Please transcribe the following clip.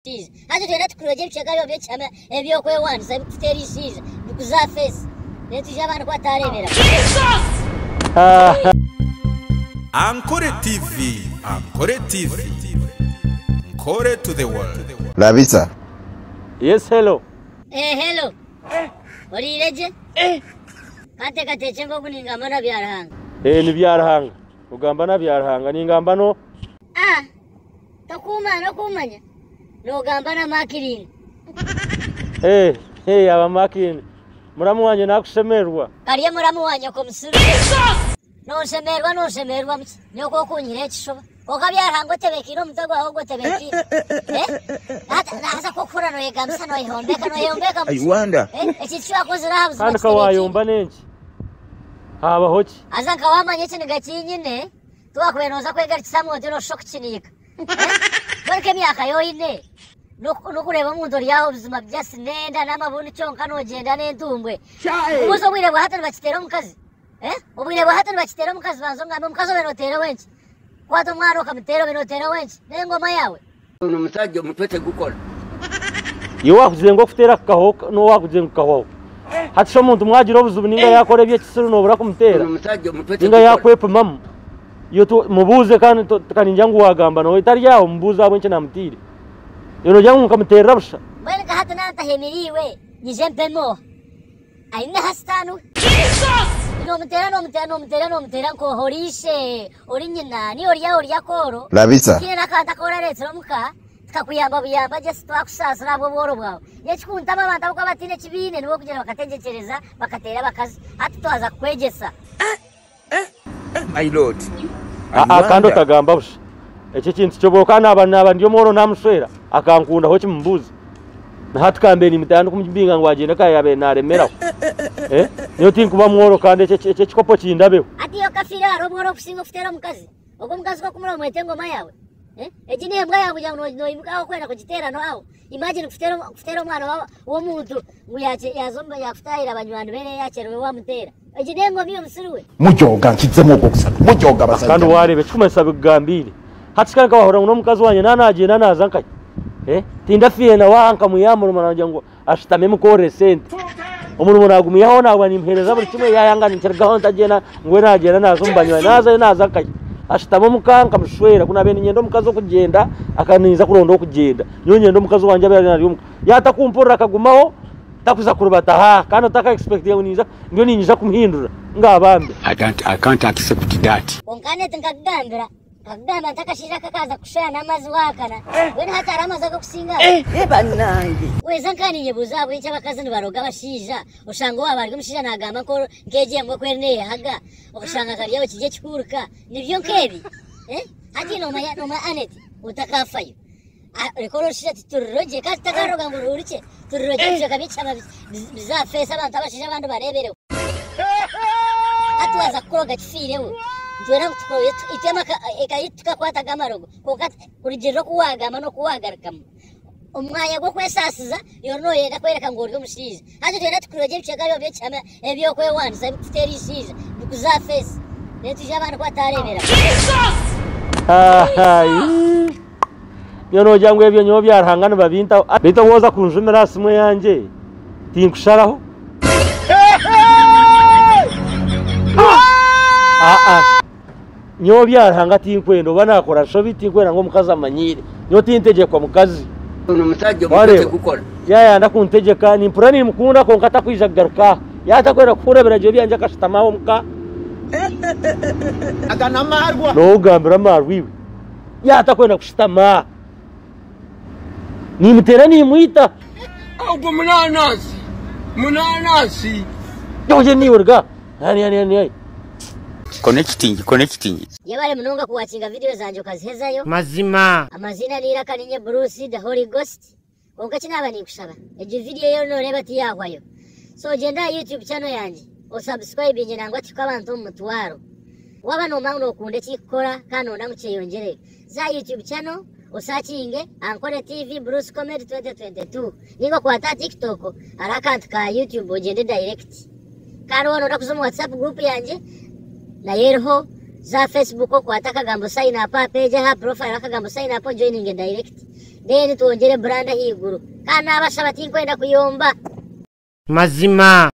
Hadi tena tukuroje bishaka byo cyama ebyo kwe one sabe tuteri shiza bukuza face netu jabana kwa tarebera Ankore TV Nkore to the world. Labisa. Yes, hello. Hello. Orireje? Kate chengo kuninga mana byarahanga. Ni byarahanga. Ugamba na byarahanga ningamba no. Takuma no kumanya. No gamba na makirini. Aba makirini. Muramu wanje nakusemerwa. Kariye muramu wanje ko musuru. No semerwa nyoko kunyire kishoba. Okabyarahanga tebekiro mutago aho gotebeki. Naza kokura no yegamsa no yombeka. I wonder. Ekichwa kozira habuza. Kandi kawayomba nenki. Haba hoki. Azanka wamanye kine gakinyine. Twakwenoza kwegaritsa mu ndero shock kinika. Barke myaka yoyine. Nukureba mu ndori yaho bizima byasinenda namabuni cyonka no genda nentumbwe. Ubuzo bwire bwa hatana bakitera mukazi. Ubwire bwa hatana bakitera mukazi banzo ngambe mukazo benotera wenki. Kwato mwaro kamutera benotera wenki. Nengoma yawe. Uno musajja mutwete gukora. Yo wakuzengo kutera kaho no wakuzengo kaho. Hatisho muntu mwagira obuzubu ninga yakore bye kisuru no bura kumutera. Uno musajja mutwete. Ninga yakwepa mamu. Yo to mubuze kandi njangu wagamba no itari yaho mubuza abo nche namutire. Yo jangu kamutera busha. Bwana ka hatana antahemiriwe. Nijempemo. Aina hastanu. No mutera ko horishe orinyina ni oriya koro. Labisa. Kina kanta kora retro muka tukakuyamba buyamba just twakusasira abo boro bwawe. Yechikuntama abantu ko batine kibine nibo kugera bakategekereza bakatera bakazi hati twaza kwegesa. My lord. Akando tagamba busha. Eki kintu cyoboka naba ndiyo moro namuswera akankunda ho kimbuzi. Na hatukambe ni mutando kumubinga ngo agenda kayabe naremera. Niyo tinkuba mworo kandi eki kikopo kindabeho. Ati yo kafira roboro kusinga futera mukazi. Ogo mukazi ko kumura mwetengo mayawe. Eki ne mbwa yangu jangu no imuka kwenda kujitera no aho. Imagine kufutera mwana wo muntu nguyache yazomba yakufutahira abanywanu bene yacherewe wa mutera. Eki ne ngo biyo musuruwe. Mujoga nkitsemo okusatu. Mujoga basajja. Kandi warebe kikumesa bigambire. Hatikana kahora no mukazi wanye nanaje nanazanka. Tinda fiena wanka muyamuru mananje ngo ashitame mukore sente. Umuntu nagumiyaho nawe nimpereza buri kimwe yayanga ntirgaho ntajena ngwe najena nazumbanywa nazakaye. Ashitame mukanka mushwera kuna bene nyendo mukazo kugenda akaniza kurondo kugenda. Nyo nyendo mukazo wanje abera nari yatakumpura akagumaho takuza kurubata kandi taka expect yuniza ndio ninyiza kumhindura ngabambe. I can't accept that. Onkane tinkagambira. Kagamba takashira kakaza kushana namazi wakana. Wena hata aramaza kusinga. Banange. Wezankani nyebuza bwica bakazi baroga bashija. Ushango wabari kumusija nagamba ko ngeje mwe kwerne haga. Okushanga kariyo kije kikuruka. Nivyo nkebi. Hati no anet utakafayo. Rekoro shija turoje katagaroga ngururiche. Turoje kabicha biza fesa abantu abashija abantu barebere. Atwaza kuroga kifirewo. Jora tukoye itema ekayituka kwata gamarogo kokati urigero kuwagama no kuwagarukamo umwanya gwo kwesasiza yono yega kwereka ngo uri mushize hati twenda tukuroje bicaka byo cyama ebyo kwe one sabe tuteri shize bukuza face netu jabana kwa tarebera yono jangu ebyo nyo byarahangana babinta bita woza kunjumira simwe yanje tinkusharaho Nyo byarahanga tinkwendo banakora sho bitinkwera ngo mukaza amanyire nyo tintegekwa mukazi Uno musajja mutwete gukora. Yaya ndakuntegeka ni mpurani mukunda ko nkata kwijagaruka yatakwera kurebera je byanje akashitamaho muka Agana marwa. no ugambira marwiwe yatakwenda kushitama ni mutera ni muita Ubwo munanasi. yoje ni urga yani Connecting. Yabare munonga kuwachinga video zanje ukazihezayo mazima amazina niraka ninye Bruce the Holy Ghost onka kinaba nikushaba eje video yo no reba tiyagwayo so genda YouTube channel yanje o subscribe nje nangwa tikabantu mutwaro waba no mango kunde chikora kano namucheyonjere za YouTube channel usacinge Ankore TV Bruce Comedy 2022 ningo kwa TikTok arakantu ka YouTube ugende direct karo no ndakuzomu WhatsApp group yanje na yerho za Facebook ko ataka gambo sign up page ha profile akagambo sign up joining direct then twongere branda higuru kana abasaba tinkwenda kuyomba mazima